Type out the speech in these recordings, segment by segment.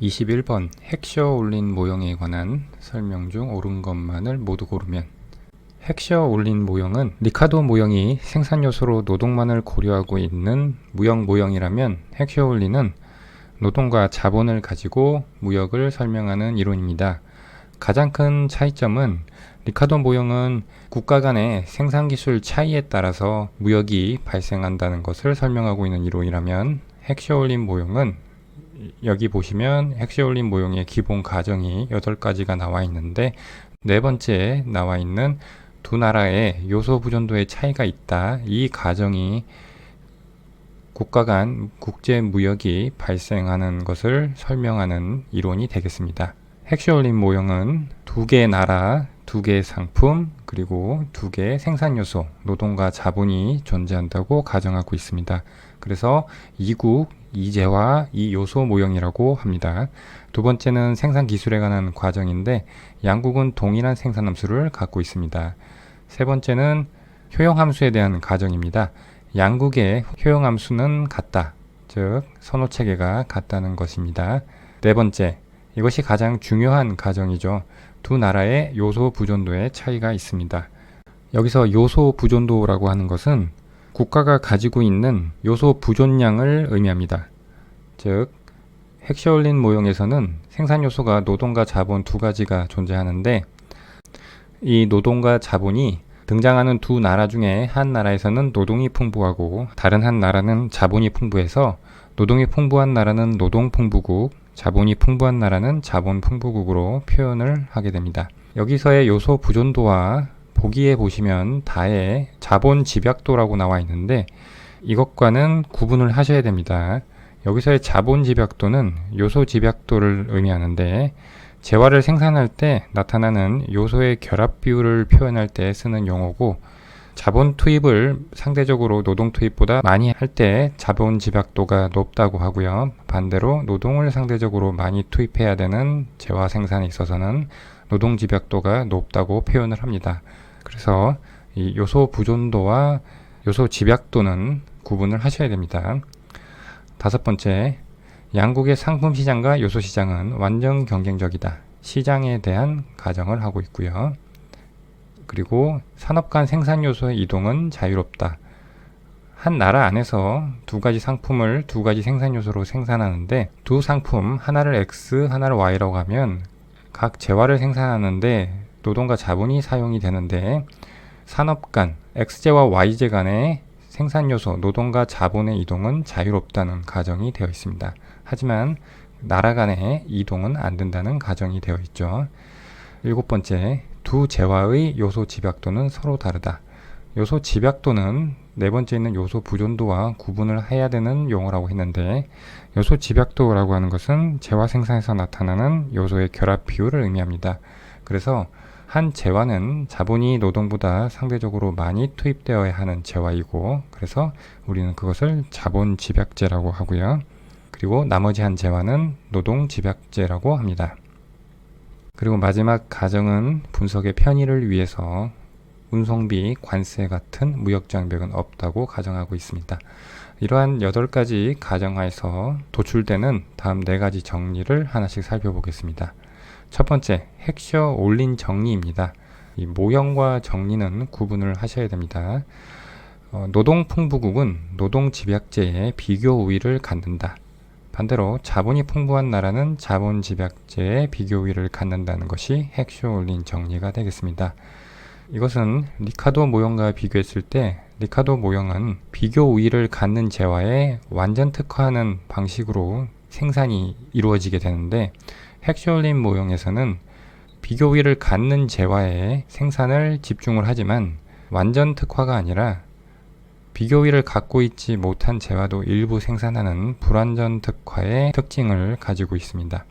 21번 핵시어 올린 모형에 관한 설명 중 옳은 것만을 모두 고르면. 핵시어 올린 모형은 리카도 모형이 생산 요소로 노동만을 고려하고 있는 무역 모형이라면, 핵시어 올린은 노동과 자본을 가지고 무역을 설명하는 이론입니다. 가장 큰 차이점은 리카도 모형은 국가 간의 생산기술 차이에 따라서 무역이 발생한다는 것을 설명하고 있는 이론이라면, 핵시어 올린 모형은 여기 보시면 핵시어 올린 모형의 기본 가정이 8가지가 나와 있는데, 네 번째에 나와 있는 두 나라의 요소 부존도의 차이가 있다, 이 가정이 국가 간 국제 무역이 발생하는 것을 설명하는 이론이 되겠습니다. 핵시어 올린 모형은 두 개의 나라, 두 개의 상품, 그리고 두 개의 생산 요소, 노동과 자본이 존재한다고 가정하고 있습니다. 그래서 이국, 이재화, 이요소 모형이라고 합니다. 두 번째는 생산 기술에 관한 과정인데, 양국은 동일한 생산 함수를 갖고 있습니다. 세 번째는 효용 함수에 대한 가정입니다. 양국의 효용 함수는 같다, 즉 선호 체계가 같다는 것입니다. 네 번째, 이것이 가장 중요한 가정이죠. 두 나라의 요소 부존도의 차이가 있습니다. 여기서 요소 부존도라고 하는 것은 국가가 가지고 있는 요소 부존량을 의미합니다. 즉, 핵시어 올린 모형에서는 생산 요소가 노동과 자본 두 가지가 존재하는데, 이 노동과 자본이 등장하는 두 나라 중에 한 나라에서는 노동이 풍부하고 다른 한 나라는 자본이 풍부해서 노동이 풍부한 나라는 노동 풍부국, 자본이 풍부한 나라는 자본 풍부국으로 표현을 하게 됩니다. 여기서의 요소 부존도와 보기에 보시면 다의 자본 집약도라고 나와 있는데, 이것과는 구분을 하셔야 됩니다. 여기서의 자본 집약도는 요소 집약도를 의미하는데, 재화를 생산할 때 나타나는 요소의 결합 비율을 표현할 때 쓰는 용어고, 자본 투입을 상대적으로 노동 투입보다 많이 할 때 자본 집약도가 높다고 하고요. 반대로 노동을 상대적으로 많이 투입해야 되는 재화 생산에 있어서는 노동 집약도가 높다고 표현을 합니다. 그래서 이 요소 부존도와 요소 집약도는 구분을 하셔야 됩니다. 다섯 번째, 양국의 상품 시장과 요소 시장은 완전 경쟁적이다, 시장에 대한 가정을 하고 있고요. 그리고 산업 간 생산 요소의 이동은 자유롭다. 한 나라 안에서 두 가지 상품을 두 가지 생산 요소로 생산하는데, 두 상품 하나를 X, 하나를 Y라고 하면 각 재화를 생산하는데 노동과 자본이 사용이 되는데, 산업 간 X제와 Y제 간의 생산 요소, 노동과 자본의 이동은 자유롭다는 가정이 되어 있습니다. 하지만 나라 간의 이동은 안 된다는 가정이 되어 있죠. 일곱 번째, 두 재화의 요소 집약도는 서로 다르다. 요소 집약도는 네 번째 있는 요소 부존도와 구분을 해야 되는 용어라고 했는데, 요소 집약도라고 하는 것은 재화 생산에서 나타나는 요소의 결합 비율을 의미합니다. 그래서 한 재화는 자본이 노동보다 상대적으로 많이 투입되어야 하는 재화이고, 그래서 우리는 그것을 자본 집약제라고 하고요. 그리고 나머지 한 재화는 노동 집약제라고 합니다. 그리고 마지막 가정은 분석의 편의를 위해서 운송비, 관세 같은 무역 장벽은 없다고 가정하고 있습니다. 이러한 8가지 가정하에서 도출되는 다음 4가지 정리를 하나씩 살펴보겠습니다. 첫 번째, 핵시어 올린 정리입니다. 이 모형과 정리는 구분을 하셔야 됩니다. 노동 풍부국은 노동 집약제에 비교 우위를 갖는다. 반대로 자본이 풍부한 나라는 자본 집약제에 비교 우위를 갖는다는 것이 핵시어 올린 정리가 되겠습니다. 이것은 리카도 모형과 비교했을 때, 리카도 모형은 비교 우위를 갖는 재화에 완전 특화하는 방식으로 생산이 이루어지게 되는데, 핵시어 올린 모형에서는 비교 우위를 갖는 재화에 생산을 집중을 하지만 완전 특화가 아니라 비교 우위를 갖고 있지 못한 재화도 일부 생산하는 불완전 특화의 특징을 가지고 있습니다.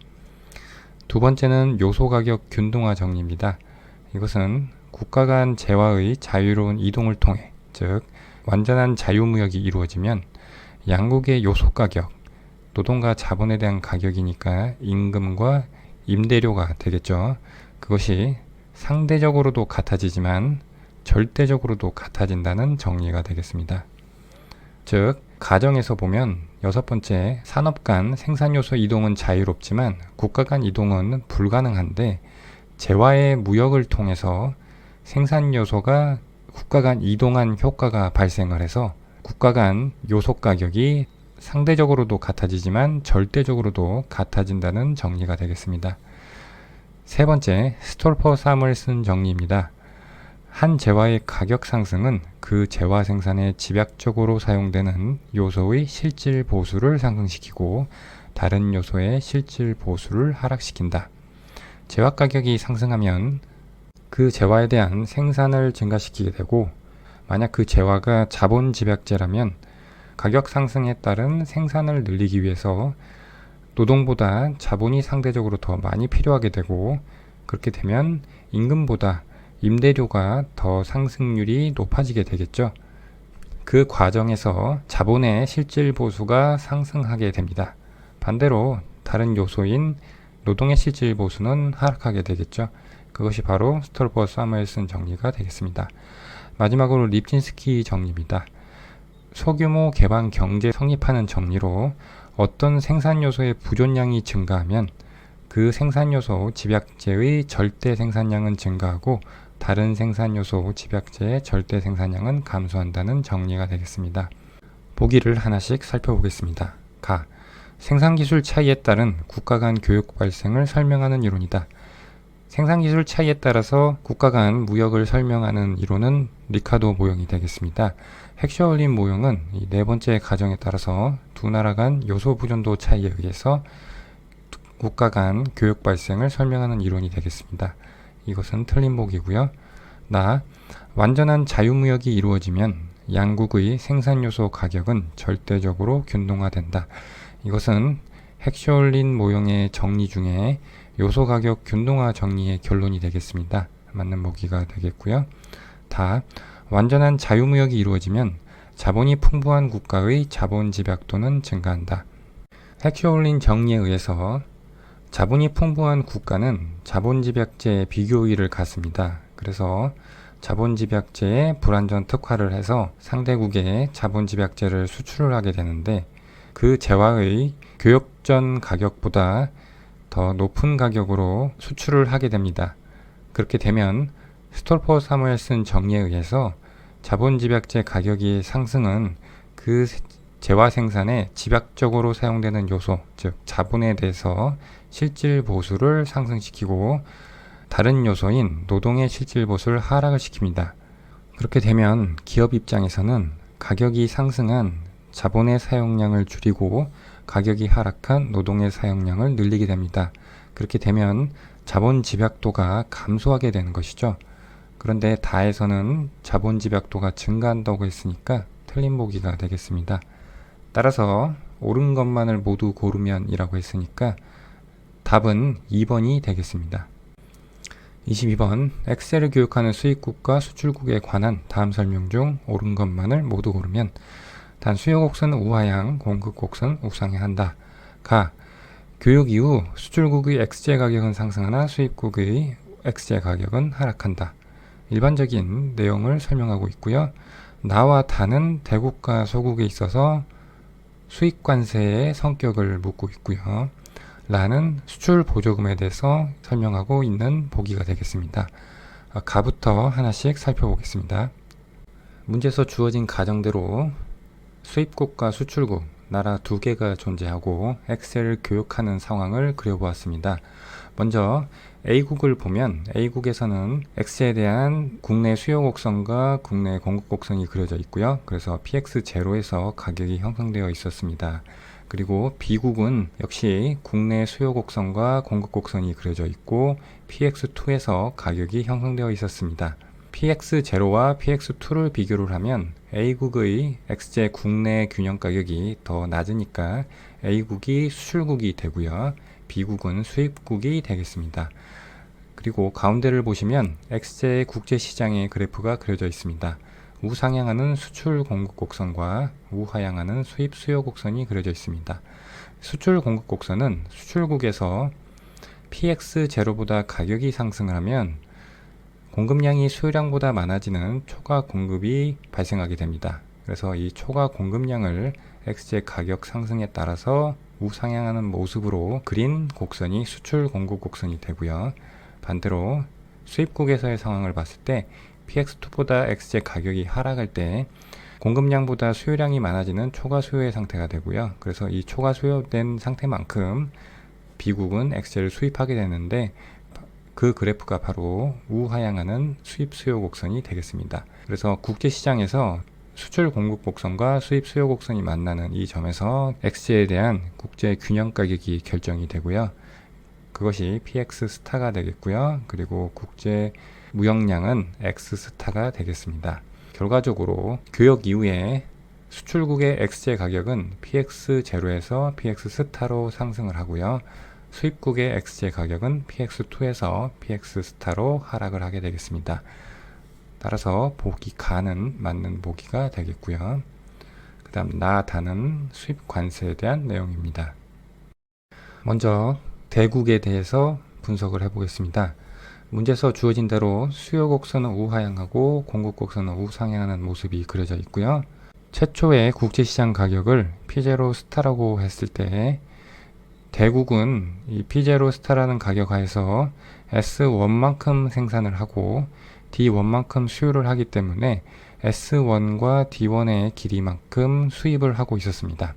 두 번째는 요소 가격 균등화 정리입니다. 이것은 국가 간 재화의 자유로운 이동을 통해, 즉 완전한 자유무역이 이루어지면 양국의 요소 가격, 노동과 자본에 대한 가격이니까 임금과 임대료가 되겠죠. 그것이 상대적으로도 같아지지만 절대적으로도 같아진다는 정리가 되겠습니다. 즉, 가정에서 보면 여섯 번째, 산업 간 생산 요소 이동은 자유롭지만 국가 간 이동은 불가능한데 재화의 무역을 통해서 생산 요소가 국가 간 이동한 효과가 발생을 해서 국가 간 요소 가격이 상대적으로도 같아지지만 절대적으로도 같아진다는 정리가 되겠습니다. 세 번째, 스톨퍼 사무엘슨 정리입니다. 한 재화의 가격 상승은 그 재화 생산에 집약적으로 사용되는 요소의 실질 보수를 상승시키고 다른 요소의 실질 보수를 하락시킨다. 재화 가격이 상승하면 그 재화에 대한 생산을 증가시키게 되고, 만약 그 재화가 자본 집약제라면 가격 상승에 따른 생산을 늘리기 위해서 노동보다 자본이 상대적으로 더 많이 필요하게 되고, 그렇게 되면 임금보다 임대료가 더 상승률이 높아지게 되겠죠. 그 과정에서 자본의 실질 보수가 상승하게 됩니다. 반대로 다른 요소인 노동의 실질 보수는 하락하게 되겠죠. 그것이 바로 스톨퍼 사무엘슨 정리가 되겠습니다. 마지막으로 립진스키 정리입니다. 소규모 개방 경제 성립하는 정리로 어떤 생산 요소의 부존량이 증가하면 그 생산 요소 집약제의 절대 생산량은 증가하고 다른 생산 요소 집약제의 절대 생산량은 감소한다는 정리가 되겠습니다. 보기를 하나씩 살펴보겠습니다. 가. 생산기술 차이에 따른 국가 간 교육 발생을 설명하는 이론이다. 생산기술 차이에 따라서 국가 간 무역을 설명하는 이론은 리카도 모형이 되겠습니다. 헥셔올린 모형은 이 네 번째 가정에 따라서 두 나라 간 요소 부존도 차이에 의해서 국가 간 교육 발생을 설명하는 이론이 되겠습니다. 이것은 틀린 보기고요. 완전한 자유무역이 이루어지면 양국의 생산요소 가격은 절대적으로 균등화된다. 이것은 헥셔올린 모형의 정리 중에 요소 가격 균등화 정리의 결론이 되겠습니다. 맞는 보기가 되겠고요. 완전한 자유무역이 이루어지면 자본이 풍부한 국가의 자본 집약도는 증가한다. 헥셔올린 정리에 의해서 자본이 풍부한 국가는 자본 집약제의 비교의를 갖습니다. 그래서 자본 집약제에 불완전 특화를 해서 상대국에 자본 집약제를 수출을 하게 되는데 그 재화의 교역전 가격보다 더 높은 가격으로 수출을 하게 됩니다. 그렇게 되면 스톨퍼 사무엘슨 정리에 의해서 자본 집약제 가격이 상승은 그 재화 생산에 집약적으로 사용되는 요소, 즉 자본에 대해서 실질 보수를 상승시키고 다른 요소인 노동의 실질 보수를 하락을 시킵니다. 그렇게 되면 기업 입장에서는 가격이 상승한 자본의 사용량을 줄이고 가격이 하락한 노동의 사용량을 늘리게 됩니다. 그렇게 되면 자본 집약도가 감소하게 되는 것이죠. 그런데 다에서는 자본 집약도가 증가한다고 했으니까 틀린 보기가 되겠습니다. 따라서 옳은 것만을 모두 고르면 이라고 했으니까 답은 2번이 되겠습니다. 22번, 엑셀을 교육하는 수입국과 수출국에 관한 다음 설명 중 옳은 것만을 모두 고르면 단 수요곡선 우하향, 공급곡선 우상향한다. 가. 교육 이후 수출국의 X제 가격은 상승하나 수입국의 X제 가격은 하락한다. 일반적인 내용을 설명하고 있고요. 나와 다는 대국과 소국에 있어서 수입관세의 성격을 묻고 있고요. 라는 수출 보조금에 대해서 설명하고 있는 보기가 되겠습니다. 가부터 하나씩 살펴보겠습니다. 문제에서 주어진 가정대로 수입국과 수출국, 나라 두 개가 존재하고 엑셀을 교육하는 상황을 그려보았습니다. 먼저 A국을 보면 A국에서는 X에 대한 국내 수요 곡선과 국내 공급 곡선이 그려져 있고요. 그래서 PX0에서 가격이 형성되어 있었습니다. 그리고 B국은 역시 국내 수요 곡선과 공급 곡선이 그려져 있고 PX2에서 가격이 형성되어 있었습니다. PX0와 PX2를 비교를 하면 A국의 X제 국내 균형 가격이 더 낮으니까 A국이 수출국이 되고요. B국은 수입국이 되겠습니다. 그리고 가운데를 보시면 X제 국제시장의 그래프가 그려져 있습니다. 우상향하는 수출 공급 곡선과 우하향하는 수입 수요 곡선이 그려져 있습니다. 수출 공급 곡선은 수출국에서 PX0보다 가격이 상승을 하면 공급량이 수요량보다 많아지는 초과 공급이 발생하게 됩니다. 그래서 이 초과 공급량을 X의 가격 상승에 따라서 우상향하는 모습으로 그린 곡선이 수출 공급 곡선이 되고요. 반대로 수입국에서의 상황을 봤을 때 PX2보다 X의 가격이 하락할 때 공급량보다 수요량이 많아지는 초과 수요의 상태가 되고요. 그래서 이 초과 수요된 상태만큼 B국은 X를 수입하게 되는데 그 그래프가 바로 우하향하는 수입 수요 곡선이 되겠습니다. 그래서 국제시장에서 수출 공급 곡선과 수입 수요 곡선이 만나는 이 점에서 X에 대한 국제 균형 가격이 결정이 되고요. 그것이 PX 스타가 되겠고요. 그리고 국제 무역량은 X 스타가 되겠습니다. 결과적으로 교역 이후에 수출국의 X의 가격은 PX 제로에서 PX 스타로 상승을 하고요. 수입국의 X의 가격은 PX2에서 PX 스타로 하락을 하게 되겠습니다. 따라서 보기 가는 맞는 보기가 되겠고요. 그 다음 나 다는 수입 관세에 대한 내용입니다. 먼저 대국에 대해서 분석을 해보겠습니다. 문제에서 주어진 대로 수요 곡선은 우하향하고 공급 곡선은 우상향하는 모습이 그려져 있고요. 최초의 국제시장 가격을 P0 스타라고 했을 때 대국은 이 P0 스타라는 가격 하에서 S1만큼 생산을 하고 D1만큼 수요를 하기 때문에 S1과 D1의 길이만큼 수입을 하고 있었습니다.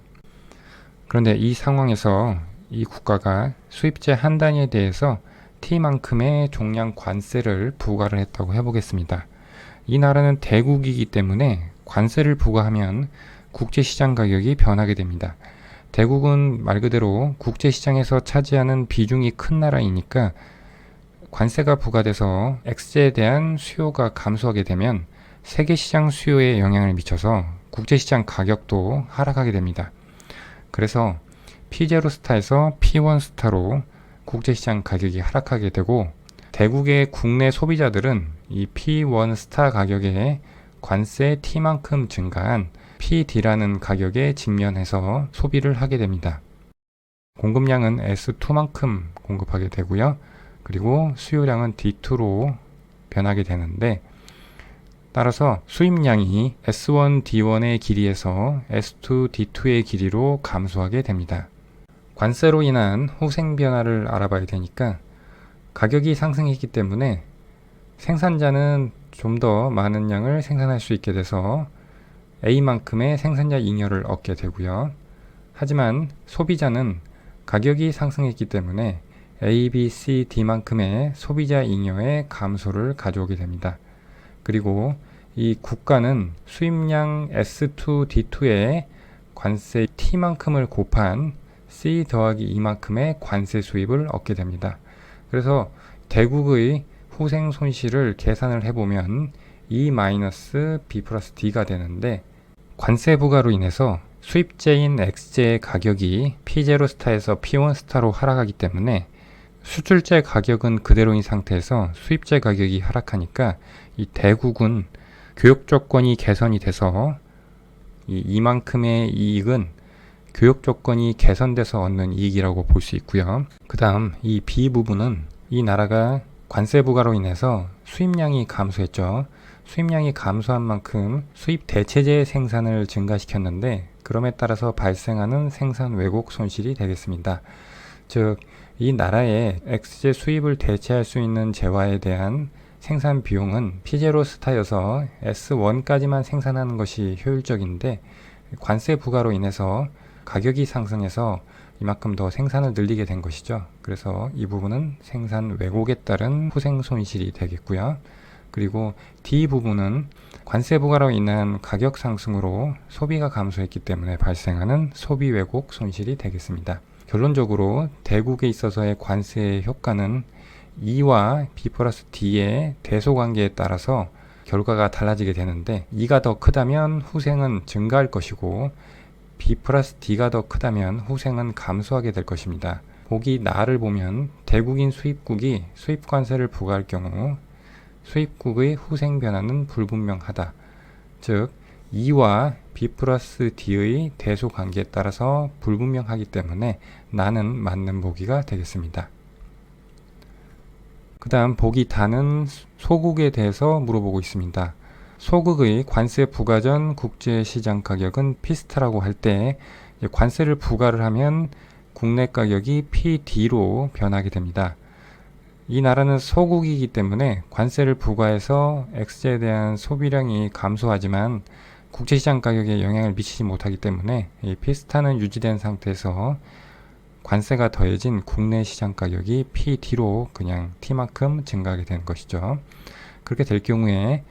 그런데 이 상황에서 이 국가가 수입재 한 단위에 대해서 T만큼의 종량 관세를 부과를 했다고 해보겠습니다. 이 나라는 대국이기 때문에 관세를 부과하면 국제시장 가격이 변하게 됩니다. 대국은 말 그대로 국제시장에서 차지하는 비중이 큰 나라이니까 관세가 부과돼서 X에 대한 수요가 감소하게 되면 세계시장 수요에 영향을 미쳐서 국제시장 가격도 하락하게 됩니다. 그래서 P0 스타에서 P1 스타로 국제시장 가격이 하락하게 되고 대국의 국내 소비자들은 이 P1 스타 가격에 관세 T만큼 증가한 PD라는 가격에 직면해서 소비를 하게 됩니다. 공급량은 S2만큼 공급하게 되고요. 그리고 수요량은 D2로 변하게 되는데 따라서 수입량이 S1, D1의 길이에서 S2, D2의 길이로 감소하게 됩니다. 관세로 인한 후생 변화를 알아봐야 되니까 가격이 상승했기 때문에 생산자는 좀 더 많은 양을 생산할 수 있게 돼서 A만큼의 생산자 잉여를 얻게 되고요. 하지만 소비자는 가격이 상승했기 때문에 A, B, C, D만큼의 소비자 잉여의 감소를 가져오게 됩니다. 그리고 이 국가는 수입량 S2, D2의 관세 T만큼을 곱한 C 더하기 E만큼의 관세 수입을 얻게 됩니다. 그래서 대국의 후생 손실을 계산을 해보면 E-B 플러스 D가 되는데 관세 부과로 인해서 수입재인 X재의 가격이 P0 스타에서 P1 스타로 하락하기 때문에 수출재 가격은 그대로인 상태에서 수입재 가격이 하락하니까 이 대국은 교역 조건이 개선이 돼서 이만큼의 이익은 교역 조건이 개선돼서 얻는 이익이라고 볼 수 있고요. 그 다음 이 B 부분은 이 나라가 관세 부과로 인해서 수입량이 감소했죠. 수입량이 감소한 만큼 수입 대체재 생산을 증가시켰는데 그럼에 따라서 발생하는 생산 왜곡 손실이 되겠습니다. 즉, 이 나라의 X재 수입을 대체할 수 있는 재화에 대한 생산 비용은 P0 스타여서 S1까지만 생산하는 것이 효율적인데 관세 부과로 인해서 가격이 상승해서 이만큼 더 생산을 늘리게 된 것이죠. 그래서 이 부분은 생산 왜곡에 따른 후생 손실이 되겠고요. 그리고 D 부분은 관세 부과로 인한 가격 상승으로 소비가 감소했기 때문에 발생하는 소비 왜곡 손실이 되겠습니다. 결론적으로 대국에 있어서의 관세의 효과는 E와 B 플러스 D의 대소관계에 따라서 결과가 달라지게 되는데 E가 더 크다면 후생은 증가할 것이고 B 플러스 D가 더 크다면 후생은 감소하게 될 것입니다. 보기 나를 보면 대국인 수입국이 수입관세를 부과할 경우 수입국의 후생 변화는 불분명하다. 즉 E와 B 플러스 D의 대소관계에 따라서 불분명하기 때문에 나는 맞는 보기가 되겠습니다. 그 다음 보기 다는 소국에 대해서 물어보고 있습니다. 소국의 관세 부과 전 국제시장 가격은 P스타라고 할 때 관세를 부과를 하면 국내 가격이 PD로 변하게 됩니다. 이 나라는 소국이기 때문에 관세를 부과해서 X제에 대한 소비량이 감소하지만 국제시장 가격에 영향을 미치지 못하기 때문에 이 P스타는 유지된 상태에서 관세가 더해진 국내 시장 가격이 PD로 그냥 T만큼 증가하게 되는 것이죠. 그렇게 될 경우에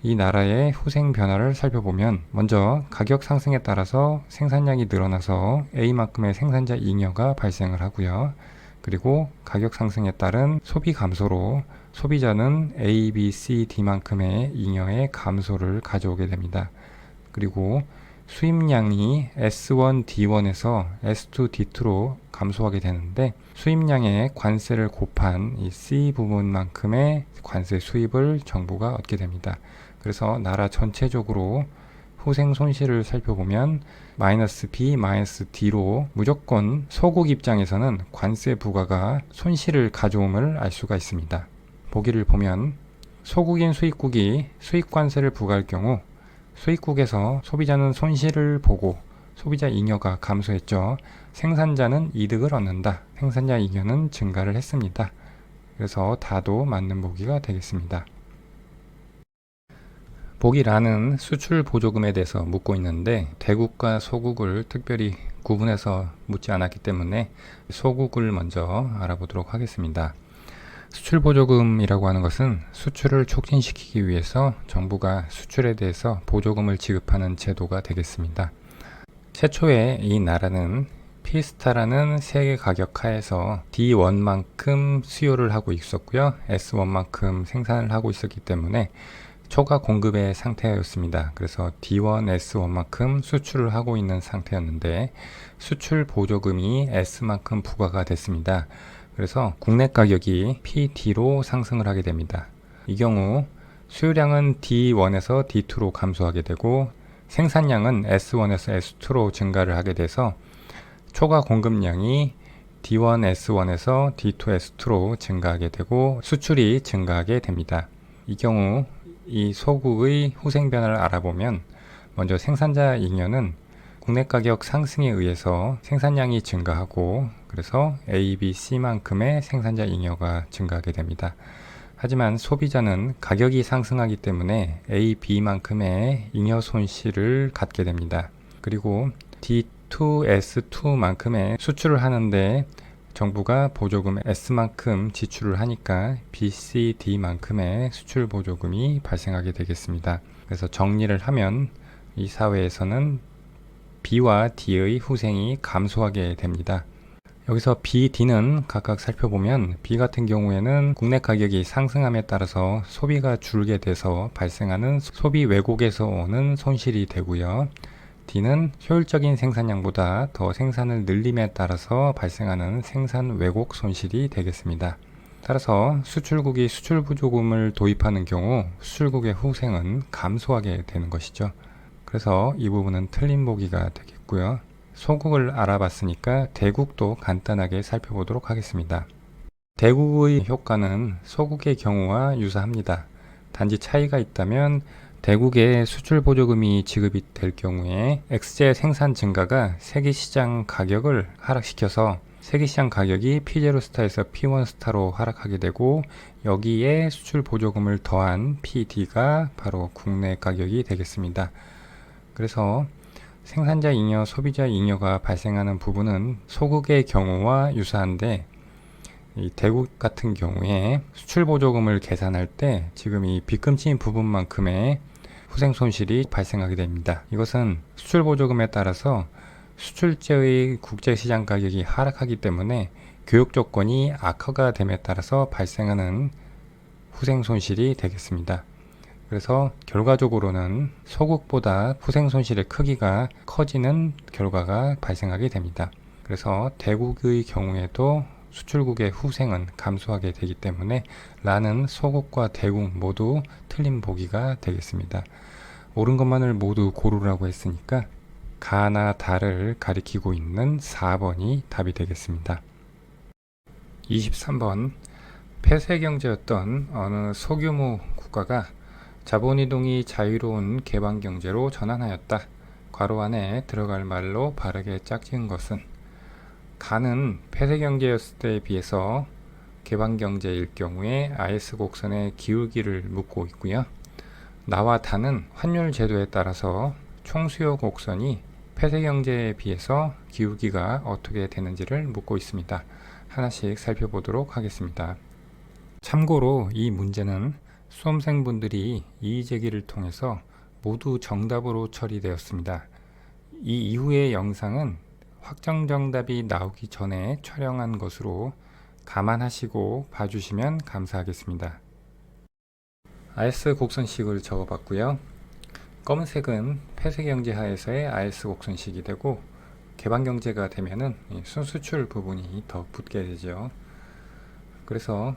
이 나라의 후생 변화를 살펴보면 먼저 가격 상승에 따라서 생산량이 늘어나서 A만큼의 생산자 잉여가 발생을 하고요. 그리고 가격 상승에 따른 소비 감소로 소비자는 A, B, C, D만큼의 잉여의 감소를 가져오게 됩니다. 그리고 수입량이 S1, D1에서 S2, D2로 감소하게 되는데 수입량의 관세를 곱한 이 C 부분만큼의 관세 수입을 정부가 얻게 됩니다. 그래서 나라 전체적으로 후생 손실을 살펴보면 마이너스 B, 마이너스 D로 무조건 소국 입장에서는 관세 부과가 손실을 가져옴을 알 수가 있습니다. 보기를 보면 소국인 수입국이 수입관세를 부과할 경우 수입국에서 소비자는 손실을 보고 소비자 잉여가 감소했죠. 생산자는 이득을 얻는다. 생산자 잉여는 증가를 했습니다. 그래서 다도 맞는 보기가 되겠습니다. 보기 라는 수출 보조금에 대해서 묻고 있는데 대국과 소국을 특별히 구분해서 묻지 않았기 때문에 소국을 먼저 알아보도록 하겠습니다. 수출 보조금이라고 하는 것은 수출을 촉진시키기 위해서 정부가 수출에 대해서 보조금을 지급하는 제도가 되겠습니다. 최초에 이 나라는 P스타라는 세계 가격 하에서 D1만큼 수요를 하고 있었고요. S1만큼 생산을 하고 있었기 때문에 초과 공급의 상태였습니다. 그래서 D1, S1만큼 수출을 하고 있는 상태였는데 수출 보조금이 S만큼 부과가 됐습니다. 그래서 국내 가격이 PD로 상승을 하게 됩니다. 이 경우 수요량은 D1에서 D2로 감소하게 되고 생산량은 S1에서 S2로 증가를 하게 돼서 초과 공급량이 D1, S1에서 D2, S2로 증가하게 되고 수출이 증가하게 됩니다. 이 경우 이 소국의 후생 변화를 알아보면 먼저 생산자 잉여는 국내 가격 상승에 의해서 생산량이 증가하고 그래서 A, B, C만큼의 생산자 잉여가 증가하게 됩니다. 하지만 소비자는 가격이 상승하기 때문에 A, B만큼의 잉여 손실을 갖게 됩니다. 그리고 D2, S2만큼의 수출을 하는데 정부가 보조금 S만큼 지출을 하니까 B, C, D만큼의 수출 보조금이 발생하게 되겠습니다. 그래서 정리를 하면 이 사회에서는 B와 D의 후생이 감소하게 됩니다. 여기서 B, D는 각각 살펴보면 B 같은 경우에는 국내 가격이 상승함에 따라서 소비가 줄게 돼서 발생하는 소비 왜곡에서 오는 손실이 되고요. D는 효율적인 생산량보다 더 생산을 늘림에 따라서 발생하는 생산 왜곡 손실이 되겠습니다. 따라서 수출국이 수출 보조금을 도입하는 경우 수출국의 후생은 감소하게 되는 것이죠. 그래서 이 부분은 틀린 보기가 되겠고요. 소국을 알아봤으니까 대국도 간단하게 살펴보도록 하겠습니다. 대국의 효과는 소국의 경우와 유사합니다. 단지 차이가 있다면 대국에 수출 보조금이 지급이 될 경우에 X제 생산 증가가 세계시장 가격을 하락시켜서 세계시장 가격이 P0스타에서 P1스타로 하락하게 되고 여기에 수출 보조금을 더한 PD가 바로 국내 가격이 되겠습니다. 그래서 생산자 잉여, 소비자 잉여가 발생하는 부분은 소국의 경우와 유사한데 이 대국 같은 경우에 수출 보조금을 계산할 때 지금 이 빗금치인 부분만큼의 후생 손실이 발생하게 됩니다. 이것은 수출 보조금에 따라서 수출제의 국제시장 가격이 하락하기 때문에 교육 조건이 악화가 됨에 따라서 발생하는 후생 손실이 되겠습니다. 그래서 결과적으로는 소국보다 후생 손실의 크기가 커지는 결과가 발생하게 됩니다. 그래서 대국의 경우에도 수출국의 후생은 감소하게 되기 때문에 라는 소국과 대국 모두 틀린 보기가 되겠습니다. 옳은 것만을 모두 고르라고 했으니까 가나 다를 가리키고 있는 4번이 답이 되겠습니다. 23번 폐쇄경제였던 어느 소규모 국가가 자본이동이 자유로운 개방경제로 전환하였다. 괄호 안에 들어갈 말로 바르게 짝지은 것은 가는 폐쇄경제였을 때에 비해서 개방경제일 경우에 IS 곡선의 기울기를 묻고 있고요. 나와 다는 환율 제도에 따라서 총수요 곡선이 폐쇄경제에 비해서 기울기가 어떻게 되는지를 묻고 있습니다. 하나씩 살펴보도록 하겠습니다. 참고로 이 문제는 수험생분들이 이의제기를 통해서 모두 정답으로 처리되었습니다. 이 이후의 영상은 확정 정답이 나오기 전에 촬영한 것으로 감안하시고 봐주시면 감사하겠습니다. IS 곡선식을 적어봤고요. 검은색은 폐쇄경제 하에서의 IS 곡선식이 되고 개방경제가 되면은 순수출 부분이 더 붙게 되죠. 그래서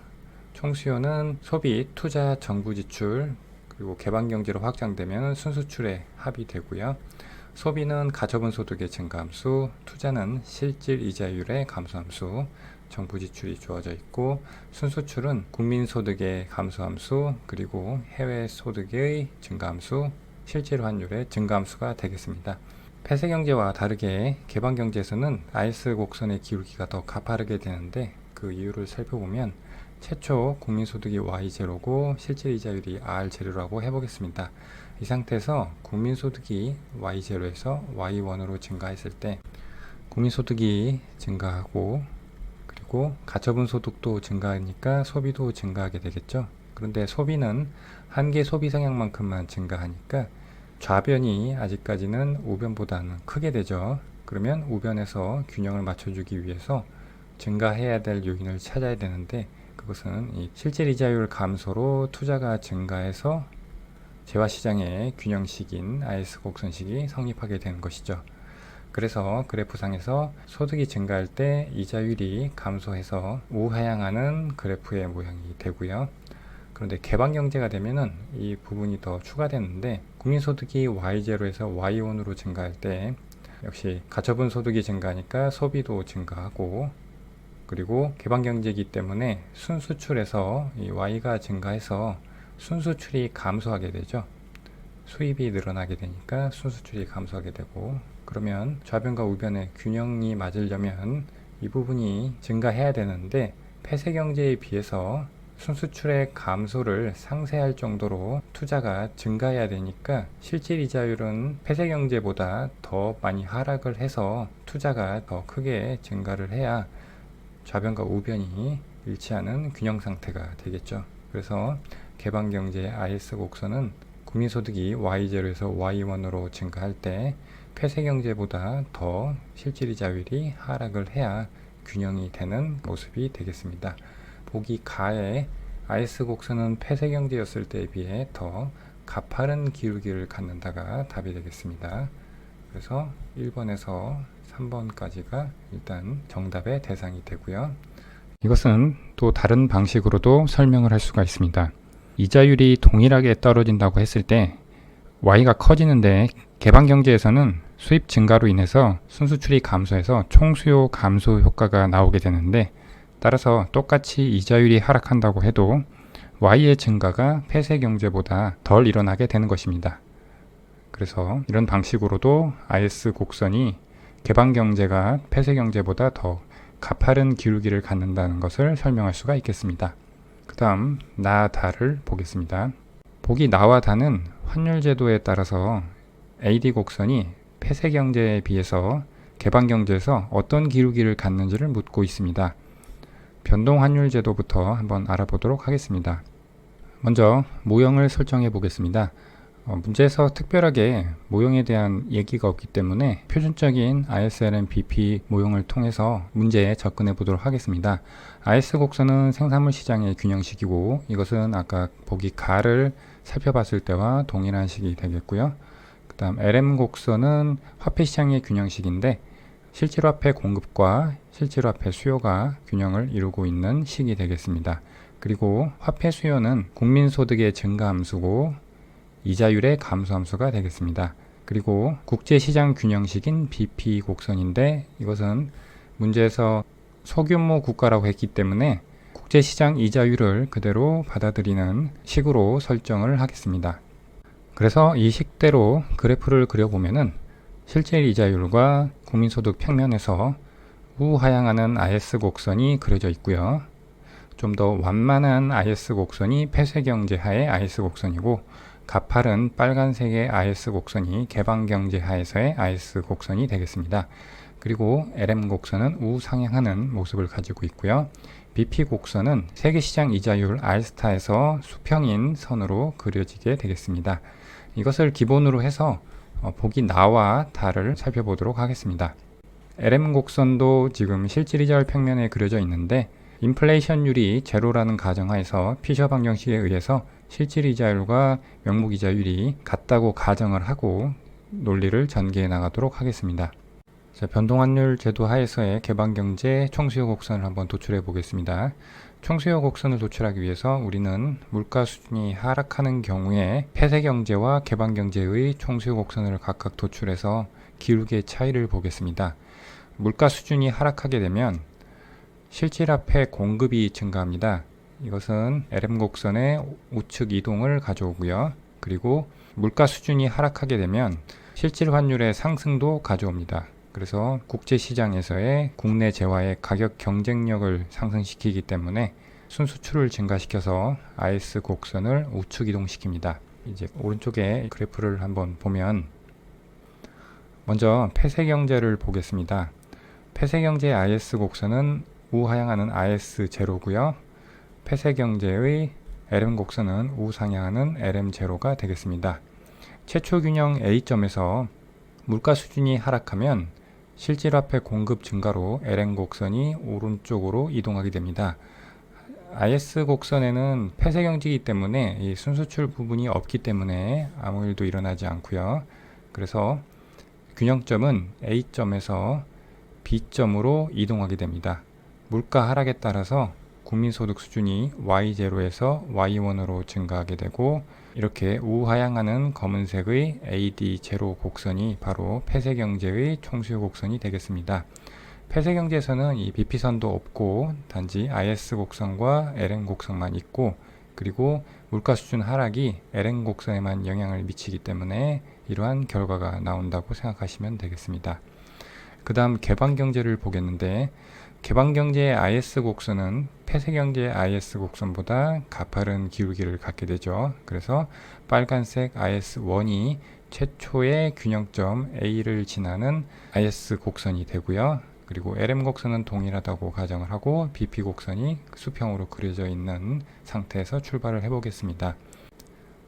총수요는 소비, 투자, 정부 지출, 그리고 개방경제로 확장되면 순수출에 합이 되고요. 소비는 가처분 소득의 증가함수, 투자는 실질 이자율의 감소함수, 정부 지출이 주어져 있고, 순수출은 국민 소득의 감소함수, 그리고 해외 소득의 증가함수, 실질 환율의 증가함수가 되겠습니다. 폐쇄경제와 다르게 개방경제에서는 IS 곡선의 기울기가 더 가파르게 되는데 그 이유를 살펴보면 최초 국민소득이 Y0고 실질이자율이 R0라고 해보겠습니다. 이 상태에서 국민소득이 Y0에서 Y1으로 증가했을 때 국민소득이 증가하고 그리고 가처분 소득도 증가하니까 소비도 증가하게 되겠죠. 그런데 소비는 한계 소비 성향만큼만 증가하니까 좌변이 아직까지는 우변보다는 크게 되죠. 그러면 우변에서 균형을 맞춰주기 위해서 증가해야 될 요인을 찾아야 되는데 그것은 이 실질 이자율 감소로 투자가 증가해서 재화시장의 균형식인 IS 곡선식이 성립하게 되는 것이죠. 그래서 그래프상에서 소득이 증가할 때 이자율이 감소해서 우하향하는 그래프의 모양이 되고요. 그런데 개방경제가 되면은 이 부분이 더 추가되는데 국민소득이 Y0에서 Y1으로 증가할 때 역시 가처분 소득이 증가하니까 소비도 증가하고 그리고 개방경제이기 때문에 순수출에서 이 Y가 증가해서 순수출이 감소하게 되죠. 수입이 늘어나게 되니까 순수출이 감소하게 되고 그러면 좌변과 우변의 균형이 맞으려면 이 부분이 증가해야 되는데 폐쇄경제에 비해서 순수출의 감소를 상쇄할 정도로 투자가 증가해야 되니까 실질이자율은 폐쇄경제보다 더 많이 하락을 해서 투자가 더 크게 증가를 해야 좌변과 우변이 일치하는 균형 상태가 되겠죠. 그래서 개방경제의 IS 곡선은 국민소득이 Y0에서 Y1으로 증가할 때 폐쇄경제보다 더 실질이자율이 하락을 해야 균형이 되는 모습이 되겠습니다. 보기 가에 IS 곡선은 폐쇄경제였을 때에 비해 더 가파른 기울기를 갖는다가 답이 되겠습니다. 그래서 1번에서 3번까지가 일단 정답의 대상이 되고요. 이것은 또 다른 방식으로도 설명을 할 수가 있습니다. 이자율이 동일하게 떨어진다고 했을 때 Y가 커지는데 개방경제에서는 수입 증가로 인해서 순수출이 감소해서 총수요 감소 효과가 나오게 되는데 따라서 똑같이 이자율이 하락한다고 해도 Y의 증가가 폐쇄경제보다 덜 일어나게 되는 것입니다. 그래서 이런 방식으로도 IS 곡선이 개방경제가 폐쇄경제보다 더 가파른 기울기를 갖는다는 것을 설명할 수가 있겠습니다. 그 다음 나, 다를 보겠습니다. 보기 나와 다는 환율제도에 따라서 AD 곡선이 폐쇄경제에 비해서 개방경제에서 어떤 기울기를 갖는지를 묻고 있습니다. 변동환율제도부터 한번 알아보도록 하겠습니다. 먼저 모형을 설정해 보겠습니다. 문제에서 특별하게 모형에 대한 얘기가 없기 때문에 표준적인 ISLN BP 모형을 통해서 문제에 접근해 보도록 하겠습니다. IS 곡선은 생산물 시장의 균형식이고 이것은 아까 보기 가를 살펴봤을 때와 동일한 식이 되겠고요. 그 다음 LM 곡선은 화폐 시장의 균형식인데 실질화폐 공급과 실질화폐 수요가 균형을 이루고 있는 식이 되겠습니다. 그리고 화폐 수요는 국민소득의 증가함수고 이자율의 감소함수가 되겠습니다. 그리고 국제시장 균형식인 BP 곡선인데 이것은 문제에서 소규모 국가라고 했기 때문에 국제시장 이자율을 그대로 받아들이는 식으로 설정을 하겠습니다. 그래서 이 식대로 그래프를 그려보면은 실질 이자율과 국민소득 평면에서 우하향하는 IS 곡선이 그려져 있고요. 좀 더 완만한 IS 곡선이 폐쇄경제 하의 IS 곡선이고, 가파른 빨간색의 IS 곡선이 개방경제 하에서의 IS 곡선이 되겠습니다. 그리고 LM 곡선은 우상향하는 모습을 가지고 있고요. BP 곡선은 세계시장 이자율 R스타에서 수평인 선으로 그려지게 되겠습니다. 이것을 기본으로 해서 보기 나와 다를 살펴보도록 하겠습니다. LM 곡선도 지금 실질이자율 평면에 그려져 있는데, 인플레이션율이 제로라는 가정하에서 피셔 방정식에 의해서 실질이자율과 명목이자율이 같다고 가정을 하고 논리를 전개해 나가도록 하겠습니다. 자, 변동환율 제도 하에서의 개방경제 총수요 곡선을 한번 도출해 보겠습니다. 총수요 곡선을 도출하기 위해서 우리는 물가 수준이 하락하는 경우에 폐쇄경제와 개방경제의 총수요 곡선을 각각 도출해서 기울기의 차이를 보겠습니다. 물가 수준이 하락하게 되면 실질 앞에 공급이 증가합니다. 이것은 LM 곡선의 우측 이동을 가져오고요. 그리고 물가 수준이 하락하게 되면 실질 환율의 상승도 가져옵니다. 그래서 국제시장에서의 국내 재화의 가격 경쟁력을 상승시키기 때문에 순수출을 증가시켜서 IS 곡선을 우측 이동시킵니다. 이제 오른쪽에 그래프를 한번 보면 먼저 폐쇄경제를 보겠습니다. 폐쇄경제의 IS 곡선은 우하향하는 IS 제로고요. 폐쇄경제의 LM 곡선은 우상향하는 LM 제로가 되겠습니다. 최초 균형 A점에서 물가 수준이 하락하면 실질화폐 공급 증가로 LM 곡선이 오른쪽으로 이동하게 됩니다. IS 곡선에는 폐쇄경제이기 때문에 이 순수출 부분이 없기 때문에 아무 일도 일어나지 않고요. 그래서 균형점은 A점에서 B점으로 이동하게 됩니다. 물가 하락에 따라서 국민소득 수준이 Y0에서 Y1으로 증가하게 되고, 이렇게 우하향하는 검은색의 AD0 곡선이 바로 폐쇄경제의 총수요 곡선이 되겠습니다. 폐쇄경제에서는 이 BP선도 없고 단지 IS 곡선과 LM 곡선만 있고, 그리고 물가 수준 하락이 LM 곡선에만 영향을 미치기 때문에 이러한 결과가 나온다고 생각하시면 되겠습니다. 그 다음 개방경제를 보겠는데, 개방경제의 IS 곡선은 폐쇄경제의 IS 곡선보다 가파른 기울기를 갖게 되죠. 그래서 빨간색 IS1이 최초의 균형점 A를 지나는 IS 곡선이 되고요. 그리고 LM 곡선은 동일하다고 가정을 하고 BP 곡선이 수평으로 그려져 있는 상태에서 출발을 해보겠습니다.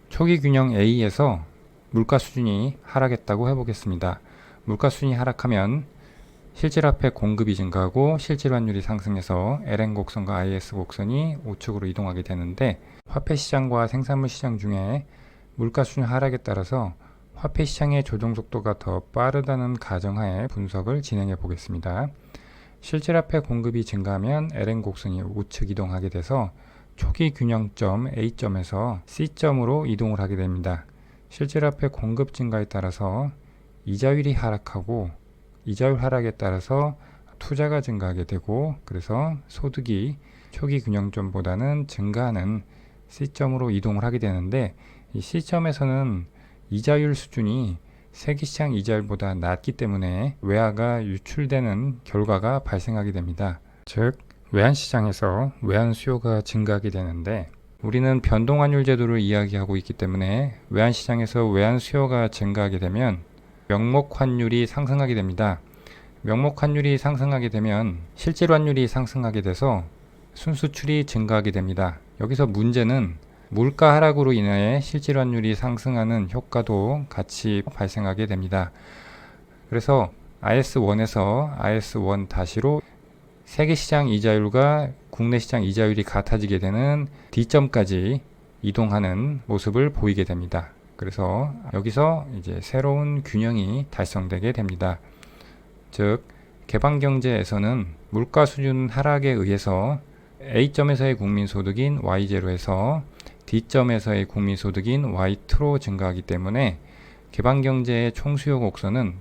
초기 균형 A에서 물가 수준이 하락했다고 해보겠습니다. 물가 수준이 하락하면 실질화폐 공급이 증가하고 실질 환율이 상승해서 LM 곡선과 IS 곡선이 우측으로 이동하게 되는데, 화폐 시장과 생산물 시장 중에 물가 수준 하락에 따라서 화폐 시장의 조정 속도가 더 빠르다는 가정하에 분석을 진행해 보겠습니다. 실질화폐 공급이 증가하면 LM 곡선이 우측 이동하게 돼서 초기 균형점 A점에서 C점으로 이동을 하게 됩니다. 실질화폐 공급 증가에 따라서 이자율이 하락하고, 이자율 하락에 따라서 투자가 증가하게 되고, 그래서 소득이 초기 균형점보다는 증가하는 C점으로 이동을 하게 되는데, 이 C점에서는 이자율 수준이 세계시장 이자율보다 낮기 때문에 외화가 유출되는 결과가 발생하게 됩니다. 즉, 외환시장에서 외환 수요가 증가하게 되는데, 우리는 변동환율 제도를 이야기하고 있기 때문에 외환시장에서 외환 수요가 증가하게 되면 명목 환율이 상승하게 됩니다. 명목 환율이 상승하게 되면 실질 환율이 상승하게 돼서 순수출이 증가하게 됩니다. 여기서 문제는 물가 하락으로 인해 실질 환율이 상승하는 효과도 같이 발생하게 됩니다. 그래서 IS1에서 IS1-로 세계시장 이자율과 국내 시장 이자율이 같아지게 되는 D점까지 이동하는 모습을 보이게 됩니다. 그래서 여기서 이제 새로운 균형이 달성되게 됩니다. 즉, 개방경제에서는 물가 수준 하락에 의해서 A점에서의 국민소득인 Y0에서 D점에서의 국민소득인 Y2로 증가하기 때문에 개방경제의 총수요 곡선은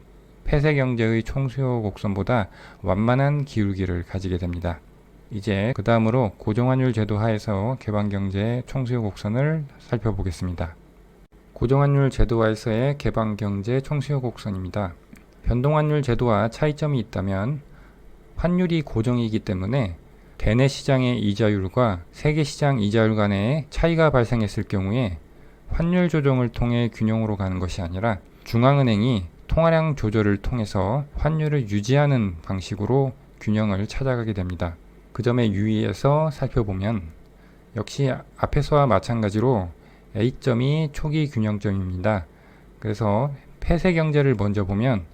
폐쇄경제의 총수요 곡선보다 완만한 기울기를 가지게 됩니다. 이제 그 다음으로 고정환율 제도 하에서 개방경제 총수요 곡선을 살펴보겠습니다. 고정환율 제도 하에서의 개방경제 총수요 곡선입니다. 변동환율 제도와 차이점이 있다면 환율이 고정이기 때문에 대내 시장의 이자율과 세계 시장 이자율 간의 차이가 발생했을 경우에 환율 조정을 통해 균형으로 가는 것이 아니라 중앙은행이 통화량 조절을 통해서 환율을 유지하는 방식으로 균형을 찾아가게 됩니다. 그 점에 유의해서 살펴보면 역시 앞에서와 마찬가지로 A점이 초기 균형점입니다. 그래서 폐쇄 경제를 먼저 보면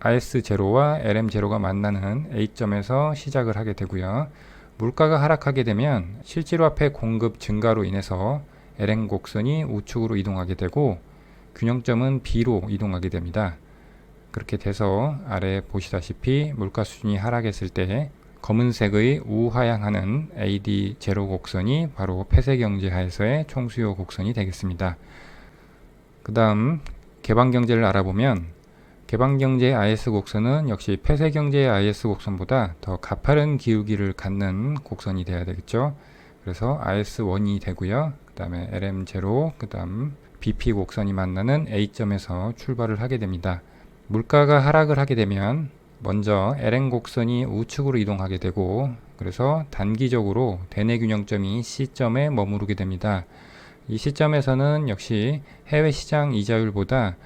IS0와 LM0가 만나는 A점에서 시작을 하게 되고요. 물가가 하락하게 되면 실제로 앞에 공급 증가로 인해서 LM 곡선이 우측으로 이동하게 되고 균형점은 B로 이동하게 됩니다. 그렇게 돼서 아래 보시다시피 물가 수준이 하락했을 때 검은색의 우하향하는 AD0 곡선이 바로 폐쇄 경제 하에서의 총수요 곡선이 되겠습니다. 그 다음 개방경제를 알아보면 개방경제의 IS 곡선은 역시 폐쇄 경제의 IS 곡선보다 더 가파른 기울기를 갖는 곡선이 되어야 되겠죠. 그래서 IS1이 되고요. 그 다음에 LM0, 그 다음 BP 곡선이 만나는 A점에서 출발을 하게 됩니다. 물가가 하락을 하게 되면 먼저 LM 곡선이 우측으로 이동하게 되고 그래서 단기적으로 대내 균형점이 C점에 머무르게 됩니다. 이 시점에서는 역시 해외 시장 이자율보다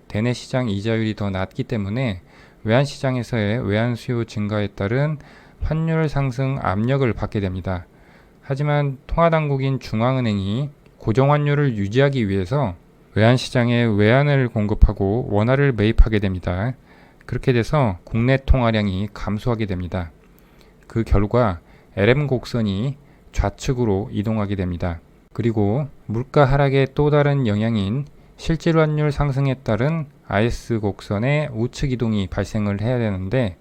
대내 시장 이자율이 더 낮기 때문에 외환 시장에서의 외환 수요 증가에 따른 환율 상승 압력을 받게 됩니다. 하지만 통화당국인 중앙은행이 고정환율을 유지하기 위해서 외환 시장에 외환을 공급하고 원화를 매입하게 됩니다. 그렇게 돼서 국내 통화량이 감소하게 됩니다. 그 결과 LM 곡선이 좌측으로 이동하게 됩니다. 그리고 물가 하락의 또 다른 영향인 실질 환율 상승에 따른 IS 곡선의 우측 이동이 발생을 해야 되는데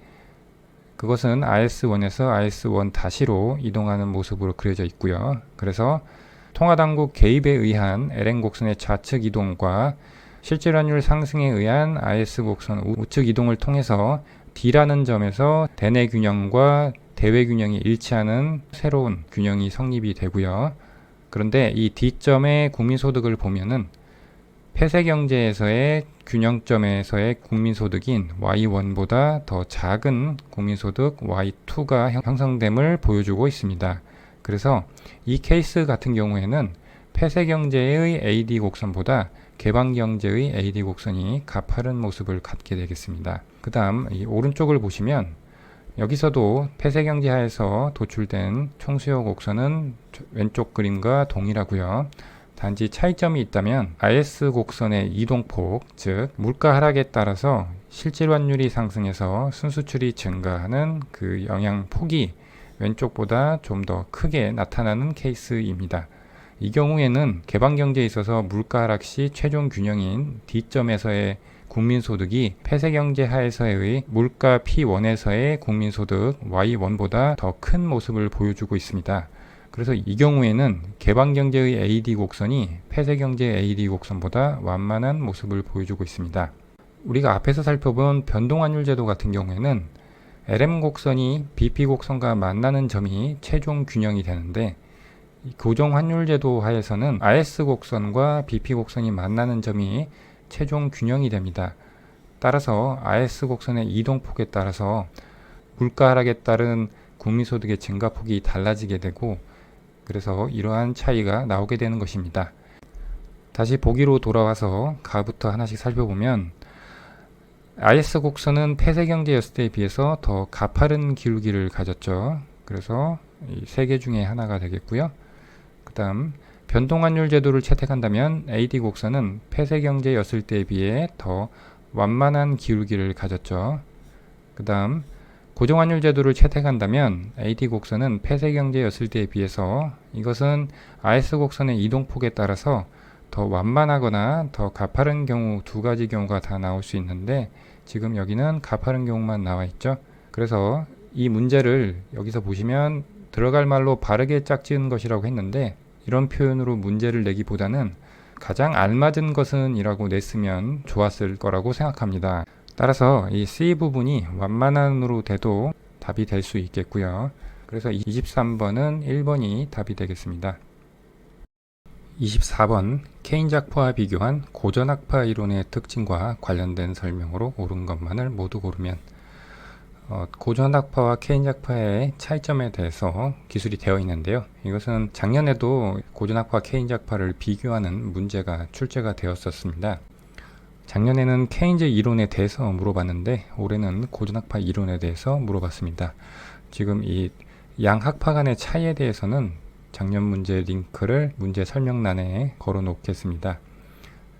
그것은 IS1에서 IS1-로 이동하는 모습으로 그려져 있고요. 그래서 통화당국 개입에 의한 LM 곡선의 좌측 이동과 실질 환율 상승에 의한 IS 곡선 우측 이동을 통해서 D라는 점에서 대내 균형과 대외 균형이 일치하는 새로운 균형이 성립이 되고요. 그런데 이 D점의 국민소득을 보면은 폐쇄 경제에서의 균형점에서의 국민소득인 Y1보다 더 작은 국민소득 Y2가 형성됨을 보여주고 있습니다. 그래서 이 케이스 같은 경우에는 폐쇄 경제의 AD 곡선보다 개방 경제의 AD 곡선이 가파른 모습을 갖게 되겠습니다. 그 다음 이 오른쪽을 보시면 여기서도 폐쇄 경제 하에서 도출된 총수요 곡선은 왼쪽 그림과 동일하고요. 단지 차이점이 있다면 IS 곡선의 이동폭, 즉 물가 하락에 따라서 실질 환율이 상승해서 순수출이 증가하는 그 영향폭이 왼쪽보다 좀 더 크게 나타나는 케이스입니다. 이 경우에는 개방경제에 있어서 물가 하락 시 최종 균형인 D점에서의 국민소득이 폐쇄경제 하에서의 물가 P1에서의 국민소득 Y1보다 더 큰 모습을 보여주고 있습니다. 그래서 이 경우에는 개방경제의 AD 곡선이 폐쇄경제의 AD 곡선보다 완만한 모습을 보여주고 있습니다. 우리가 앞에서 살펴본 변동환율 제도 같은 경우에는 LM 곡선이 BP 곡선과 만나는 점이 최종 균형이 되는데 고정환율 제도 하에서는 IS 곡선과 BP 곡선이 만나는 점이 최종 균형이 됩니다. 따라서 IS 곡선의 이동폭에 따라서 물가 하락에 따른 국민소득의 증가폭이 달라지게 되고 그래서 이러한 차이가 나오게 되는 것입니다. 다시 보기로 돌아와서 가부터 하나씩 살펴보면 IS 곡선은 폐쇄 경제였을 때에 비해서 더 가파른 기울기를 가졌죠. 그래서 이 세 개 중에 하나가 되겠고요. 그 다음 변동환율 제도를 채택한다면 AD 곡선은 폐쇄 경제였을 때에 비해 더 완만한 기울기를 가졌죠. 그 다음 고정환율 제도를 채택한다면 AD 곡선은 폐쇄 경제였을 때에 비해서 이것은 IS 곡선의 이동폭에 따라서 더 완만하거나 더 가파른 경우 두 가지 경우가 다 나올 수 있는데 지금 여기는 가파른 경우만 나와 있죠. 그래서 이 문제를 여기서 보시면 들어갈 말로 바르게 짝지은 것이라고 했는데 이런 표현으로 문제를 내기보다는 가장 알맞은 것은 이라고 냈으면 좋았을 거라고 생각합니다. 따라서 이 C 부분이 완만한으로 돼도 답이 될 수 있겠고요. 그래서 23번은 1번이 답이 되겠습니다. 24번 케인작파와 비교한 고전학파 이론의 특징과 관련된 설명으로 옳은 것만을 모두 고르면. 고전학파와 케인작파의 차이점에 대해서 기술이 되어 있는데요. 이것은 작년에도 고전학파 케인작파를 비교하는 문제가 출제가 되었었습니다. 작년에는 케인즈 이론에 대해서 물어봤는데 올해는 고전학파 이론에 대해서 물어봤습니다. 지금 이 양 학파 간의 차이에 대해서는 작년 문제 링크를 문제 설명란에 걸어 놓겠습니다.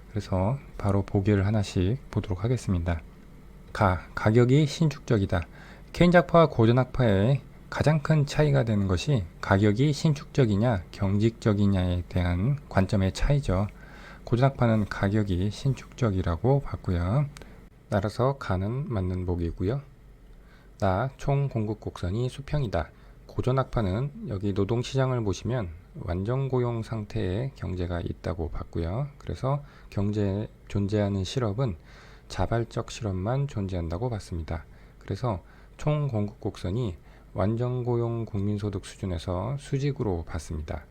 그래서 바로 보기를 하나씩 보도록 하겠습니다. 가격이 신축적이다. 케인작파와 고전학파의 가장 큰 차이가 되는 것이 가격이 신축적이냐 경직적이냐에 대한 관점의 차이죠. 고전학파는 가격이 신축적이라고 봤고요. 따라서 가는 맞는 보기고요. 총 공급 곡선이 수평이다. 고전학파는 여기 노동시장을 보시면 완전 고용 상태의 경제가 있다고 봤고요. 그래서 경제에 존재하는 실업은 자발적 실업만 존재한다고 봤습니다. 그래서 총 공급 곡선이 완전 고용 국민소득 수준에서 수직으로 봤습니다.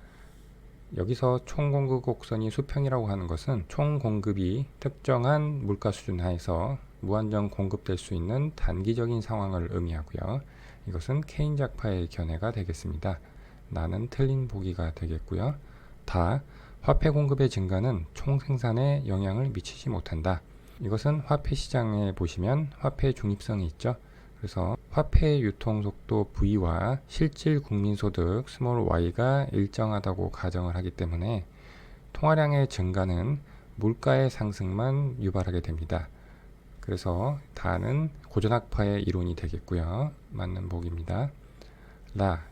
여기서 총 공급 곡선이 수평이라고 하는 것은 총 공급이 특정한 물가 수준 하에서 무한정 공급될 수 있는 단기적인 상황을 의미하고요. 이것은 케인작파의 견해가 되겠습니다. 나는 틀린 보기가 되겠고요. 화폐 공급의 증가는 총 생산에 영향을 미치지 못한다. 이것은 화폐 시장에 보시면 화폐 중립성이 있죠. 그래서 화폐 유통 속도 V와 실질 국민소득 스몰 y가 일정하다고 가정을 하기 때문에 통화량의 증가는 물가의 상승만 유발하게 됩니다. 그래서 다는 고전학파의 이론이 되겠고요. 맞는 보기입니다.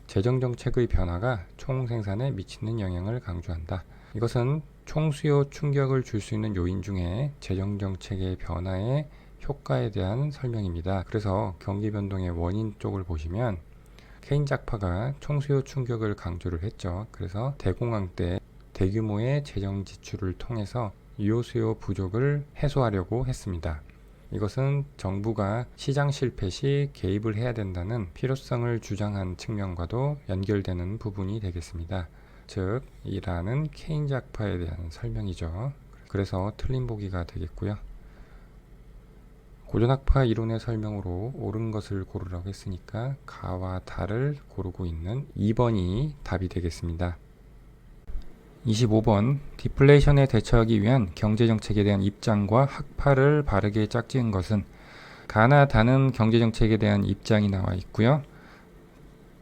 재정정책의 변화가 총생산에 미치는 영향을 강조한다. 이것은 총수요 충격을 줄 수 있는 요인 중에 재정정책의 변화의 효과에 대한 설명입니다. 그래서 경기 변동의 원인 쪽을 보시면 케인작파가 총수요 충격을 강조를 했죠. 그래서 대공황 때 대규모의 재정 지출을 통해서 유효수요 부족을 해소하려고 했습니다. 이것은 정부가 시장 실패 시 개입을 해야 된다는 필요성을 주장한 측면과도 연결되는 부분이 되겠습니다. 즉, 이라는 케인작파에 대한 설명이죠. 그래서 틀린 보기가 되겠고요. 고전학파 이론의 설명으로 옳은 것을 고르라고 했으니까 가와 다를 고르고 있는 2번이 답이 되겠습니다. 25번 디플레이션에 대처하기 위한 경제정책에 대한 입장과 학파를 바르게 짝지은 것은. 가나 다는 경제정책에 대한 입장이 나와 있고요.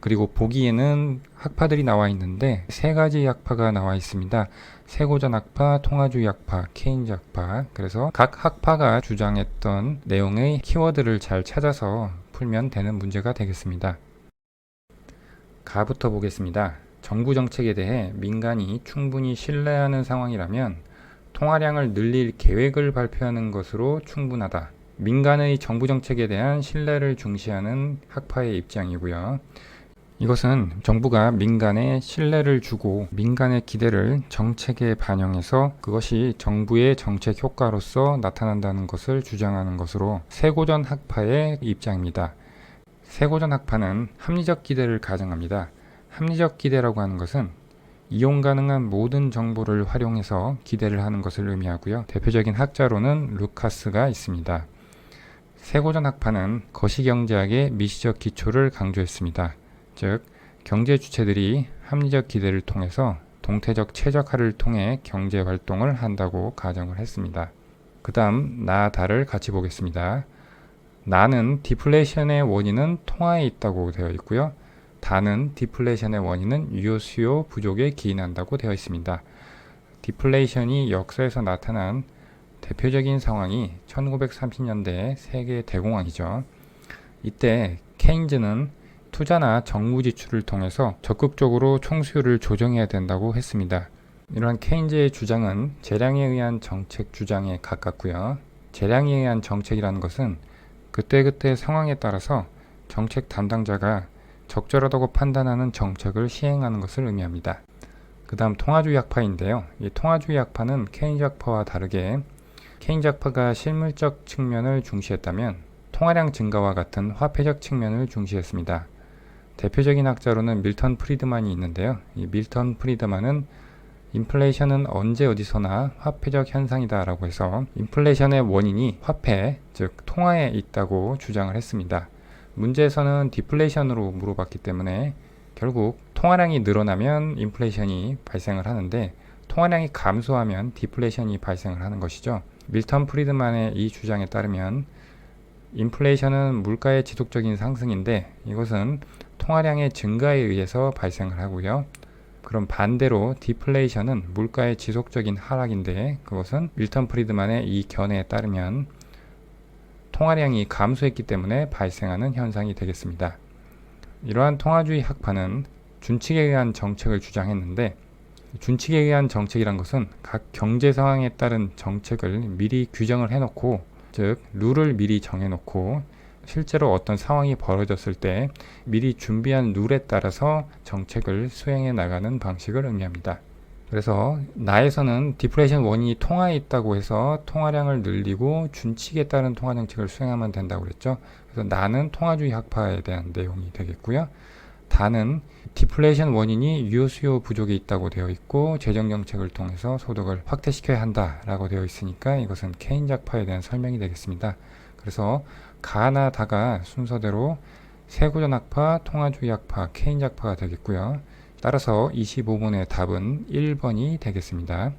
그리고 보기에는 학파들이 나와 있는데 세 가지 학파가 나와 있습니다. 세고전학파, 통화주의 학파, 케인즈학파. 그래서 각 학파가 주장했던 내용의 키워드를 잘 찾아서 풀면 되는 문제가 되겠습니다. 가부터 보겠습니다. 정부 정책에 대해 민간이 충분히 신뢰하는 상황이라면 통화량을 늘릴 계획을 발표하는 것으로 충분하다. 민간의 정부 정책에 대한 신뢰를 중시하는 학파의 입장이고요. 이것은 정부가 민간에 신뢰를 주고 민간의 기대를 정책에 반영해서 그것이 정부의 정책 효과로서 나타난다는 것을 주장하는 것으로 세고전 학파의 입장입니다. 세고전 학파는 합리적 기대를 가정합니다. 합리적 기대라고 하는 것은 이용 가능한 모든 정보를 활용해서 기대를 하는 것을 의미하고요. 대표적인 학자로는 루카스가 있습니다. 세고전 학파는 거시경제학의 미시적 기초를 강조했습니다. 즉, 경제 주체들이 합리적 기대를 통해서 동태적 최적화를 통해 경제 활동을 한다고 가정을 했습니다. 그 다음 다를 같이 보겠습니다. 나는 디플레이션의 원인은 통화에 있다고 되어 있고요. 다는 디플레이션의 원인은 유효수요 부족에 기인한다고 되어 있습니다. 디플레이션이 역사에서 나타난 대표적인 상황이 1930년대 세계 대공황이죠. 이때 케인즈는 투자나 정부 지출을 통해서 적극적으로 총수요를 조정해야 된다고 했습니다. 이러한 케인즈의 주장은 재량에 의한 정책 주장에 가깝고요. 재량에 의한 정책이라는 것은 그때그때 상황에 따라서 정책 담당자가 적절하다고 판단하는 정책을 시행하는 것을 의미합니다. 그 다음 통화주의 학파인데요. 이 통화주의 학파는 케인즈 학파와 다르게 케인즈 학파가 실물적 측면을 중시했다면 통화량 증가와 같은 화폐적 측면을 중시했습니다. 대표적인 학자로는 밀턴 프리드만이 있는데요. 이 밀턴 프리드만은 인플레이션은 언제 어디서나 화폐적 현상이다 라고 해서 인플레이션의 원인이 화폐, 즉 통화에 있다고 주장을 했습니다. 문제에서는 디플레이션으로 물어봤기 때문에 결국 통화량이 늘어나면 인플레이션이 발생을 하는데 통화량이 감소하면 디플레이션이 발생을 하는 것이죠. 밀턴 프리드만의 이 주장에 따르면 인플레이션은 물가의 지속적인 상승인데 이것은 통화량의 증가에 의해서 발생을 하고요. 그럼 반대로 디플레이션은 물가의 지속적인 하락인데 그것은 밀턴 프리드만의 이 견해에 따르면 통화량이 감소했기 때문에 발생하는 현상이 되겠습니다. 이러한 통화주의 학파는 준칙에 의한 정책을 주장했는데 준칙에 의한 정책이란 것은 각 경제 상황에 따른 정책을 미리 규정을 해놓고 즉 룰을 미리 정해놓고 실제로 어떤 상황이 벌어졌을 때 미리 준비한 룰에 따라서 정책을 수행해 나가는 방식을 의미합니다. 그래서 나에서는 디플레이션 원인이 통화에 있다고 해서 통화량을 늘리고 준칙에 따른 통화 정책을 수행하면 된다고 그랬죠. 그래서 나는 통화주의 학파에 대한 내용이 되겠고요. 다는 디플레이션 원인이 유효 수요 부족에 있다고 되어 있고 재정 정책을 통해서 소득을 확대시켜야 한다라고 되어 있으니까 이것은 케인즈학파에 대한 설명이 되겠습니다. 그래서 가나 다가 순서대로 세고전학파, 통화주의학파, 케인즈학파가 되겠고요. 따라서 25번의 답은 1번이 되겠습니다.